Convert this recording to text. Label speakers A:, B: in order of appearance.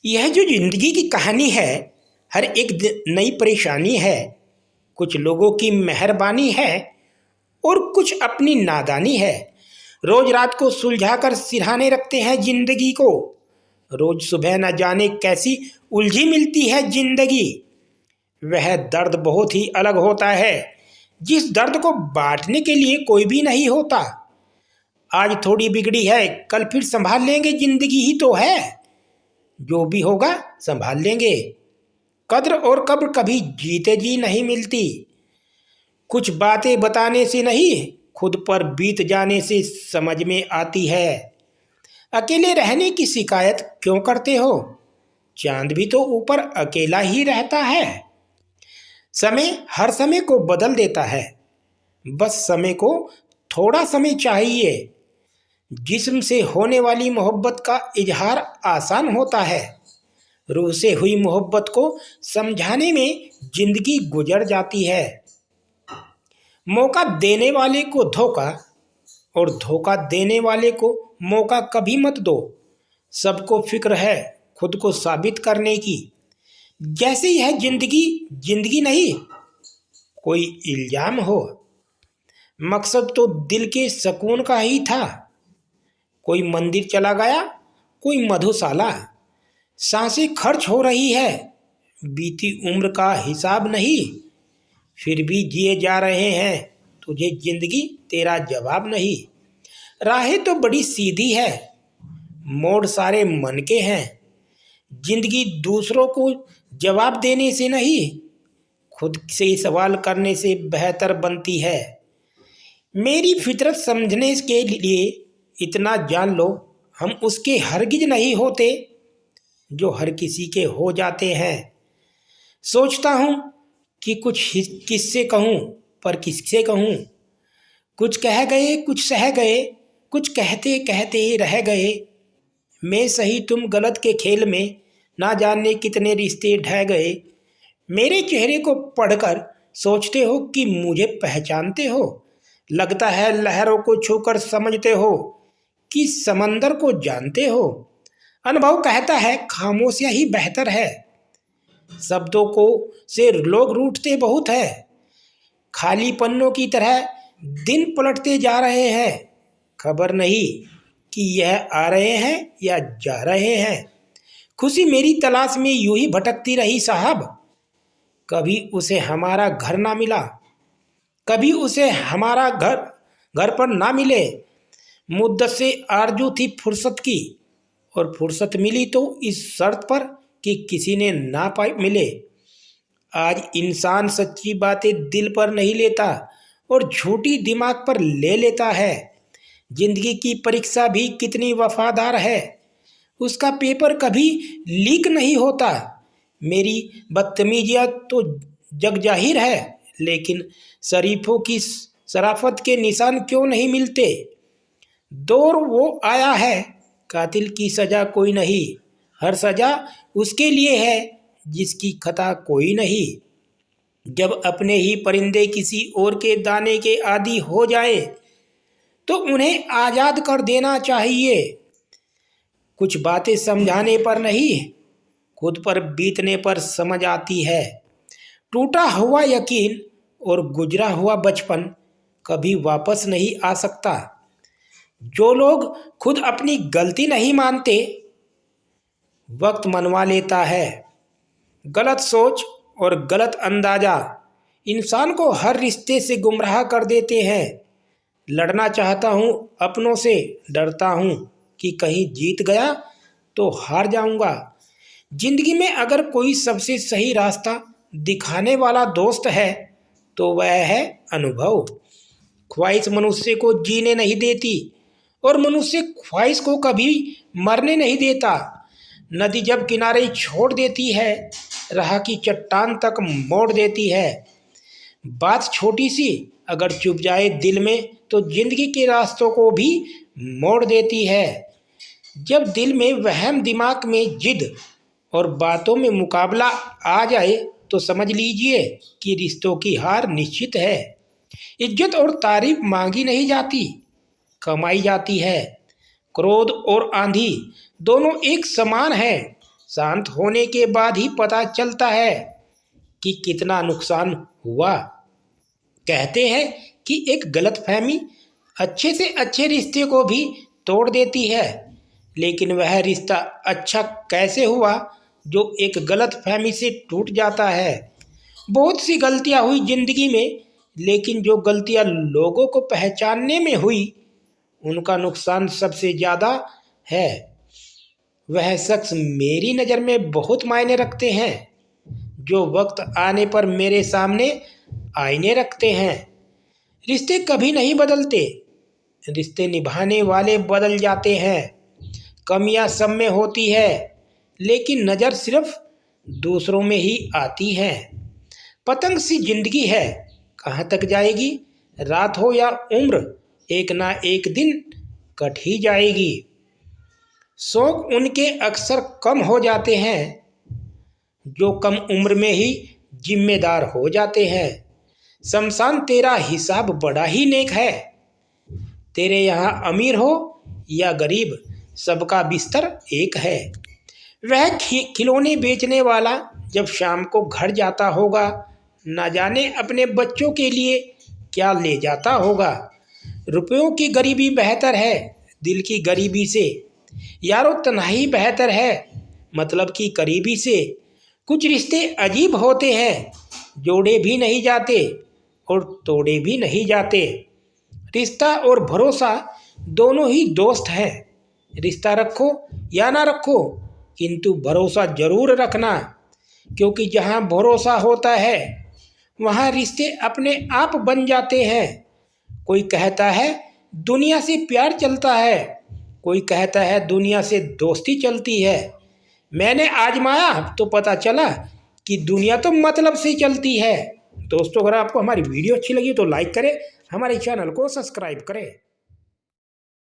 A: यह जो जिंदगी की कहानी है, हर एक नई परेशानी है। कुछ लोगों की मेहरबानी है और कुछ अपनी नादानी है। रोज रात को सुलझाकर सिरहाने रखते हैं जिंदगी को। रोज सुबह न जाने कैसी उलझी मिलती है जिंदगी। वह दर्द बहुत ही अलग होता है, जिस दर्द को बांटने के लिए कोई भी नहीं होता। आज थोड़ी बिगड़ी है, कल फिर संभाल लेंगे, जिंदगी ही तो है। जो भी होगा संभाल लेंगे। कद्र और कब्र कभी जीते जी नहीं मिलती। कुछ बातें बताने से नहीं, खुद पर बीत जाने से समझ में आती है। अकेले रहने की शिकायत क्यों करते हो? चांद भी तो ऊपर अकेला ही रहता है। समय हर समय को बदल देता है, बस समय को थोड़ा समय चाहिए। जिस्म से होने वाली मोहब्बत का इजहार आसान होता है। रूह से हुई मोहब्बत को समझाने में जिंदगी गुजर जाती है। मौका देने वाले को धोखा और धोखा देने वाले को मौका कभी मत दो। सबको फिक्र है खुद को साबित करने की। जैसे यह जिंदगी जिंदगी नहीं, कोई इल्जाम हो। मकसद तो दिल के सुकून का ही था। कोई मंदिर चला गया, कोई मधुशाला। सांसें खर्च हो रही है, बीती उम्र का हिसाब नहीं। फिर भी जिए जा रहे हैं, तुझे जिंदगी तेरा जवाब नहीं। राहें तो बड़ी सीधी है, मोड़ सारे मन के हैं। जिंदगी दूसरों को जवाब देने से नहीं, खुद से सवाल करने से बेहतर बनती है। मेरी फितरत समझने के लिए इतना जान लो, हम उसके हरगिज नहीं होते जो हर किसी के हो जाते हैं। सोचता हूँ कि कुछ किससे कहूँ, पर किससे कहूँ। कुछ कह गए, कुछ सह गए, कुछ कहते कहते रह गए। मैं सही तुम गलत के खेल में ना जाने कितने रिश्ते ढह गए। मेरे चेहरे को पढ़कर सोचते हो कि मुझे पहचानते हो। लगता है लहरों को छूकर समझते हो कि समंदर को जानते हो। अनुभव कहता है खामोशियाँ ही बेहतर है। शब्दों को से लोग रूठते बहुत है। खाली पन्नों की तरह दिन पलटते जा रहे हैं। खबर नहीं कि यह आ रहे हैं या जा रहे हैं। खुशी मेरी तलाश में यूं ही भटकती रही साहब। कभी उसे हमारा घर ना मिला, कभी उसे हमारा घर पर ना मिले। मुद्दत से आरजू थी फुर्सत की, और फुर्सत मिली तो इस शर्त पर कि किसी ने ना पाई मिले। आज इंसान सच्ची बातें दिल पर नहीं लेता और झूठी दिमाग पर ले लेता है। जिंदगी की परीक्षा भी कितनी वफादार है, उसका पेपर कभी लीक नहीं होता। मेरी बदतमीजियाँ तो जग जाहिर है, लेकिन शरीफों की शराफत के निशान क्यों नहीं मिलते? दौर वो आया है, कातिल की सजा कोई नहीं। हर सजा उसके लिए है जिसकी खता कोई नहीं। जब अपने ही परिंदे किसी और के दाने के आदी हो जाए, तो उन्हें आज़ाद कर देना चाहिए। कुछ बातें समझाने पर नहीं, खुद पर बीतने पर समझ आती है। टूटा हुआ यकीन और गुजरा हुआ बचपन कभी वापस नहीं आ सकता। जो लोग खुद अपनी गलती नहीं मानते, वक्त मनवा लेता है। गलत सोच और गलत अंदाजा इंसान को हर रिश्ते से गुमराह कर देते हैं। लड़ना चाहता हूँ अपनों से, डरता हूँ कि कहीं जीत गया तो हार जाऊंगा। जिंदगी में अगर कोई सबसे सही रास्ता दिखाने वाला दोस्त है तो वह है अनुभव। ख्वाहिश मनुष्य को जीने नहीं देती और मनुष्य ख्वाहिश को कभी मरने नहीं देता। नदी जब किनारे छोड़ देती है, राह की चट्टान तक मोड़ देती है। बात छोटी सी अगर चुप जाए दिल में, तो जिंदगी के रास्तों को भी मोड़ देती है। जब दिल में वहम, दिमाग में जिद और बातों में मुकाबला आ जाए, तो समझ लीजिए कि रिश्तों की हार निश्चित है। इज्जत और तारीफ मांगी नहीं जाती, कमाई जाती है। क्रोध और आंधी दोनों एक समान है। शांत होने के बाद ही पता चलता है कि कितना नुकसान हुआ। कहते हैं कि एक गलतफहमी अच्छे से अच्छे रिश्ते को भी तोड़ देती है, लेकिन वह रिश्ता अच्छा कैसे हुआ जो एक गलतफहमी से टूट जाता है। बहुत सी गलतियां हुई जिंदगी में, लेकिन जो गलतियां लोगों को पहचानने में हुई उनका नुकसान सबसे ज़्यादा है। वह शख्स मेरी नज़र में बहुत मायने रखते हैं जो वक्त आने पर मेरे सामने आईने रखते हैं। रिश्ते कभी नहीं बदलते, रिश्ते निभाने वाले बदल जाते हैं। कमियां सब में होती है, लेकिन नज़र सिर्फ दूसरों में ही आती है। पतंग सी जिंदगी है, कहाँ तक जाएगी, रात हो या उम्र, एक ना एक दिन कट ही जाएगी। शौक उनके अक्सर कम हो जाते हैं जो कम उम्र में ही जिम्मेदार हो जाते हैं। शमशान तेरा हिसाब बड़ा ही नेक है, तेरे यहाँ अमीर हो या गरीब सबका बिस्तर एक है। वह खिलौने बेचने वाला जब शाम को घर जाता होगा, ना जाने अपने बच्चों के लिए क्या ले जाता होगा। रुपयों की गरीबी बेहतर है दिल की गरीबी से, यारो तन्हाई बेहतर है मतलब की करीबी से। कुछ रिश्ते अजीब होते हैं, जोड़े भी नहीं जाते और तोड़े भी नहीं जाते। रिश्ता और भरोसा दोनों ही दोस्त हैं। रिश्ता रखो या ना रखो, किंतु भरोसा जरूर रखना, क्योंकि जहाँ भरोसा होता है वहाँ रिश्ते अपने आप बन जाते हैं। कोई कहता है दुनिया से प्यार चलता है, कोई कहता है दुनिया से दोस्ती चलती है। मैंने आजमाया तो पता चला कि दुनिया तो मतलब से चलती है। दोस्तों, अगर आपको हमारी वीडियो अच्छी लगी तो लाइक करें, हमारे चैनल को सब्सक्राइब करें।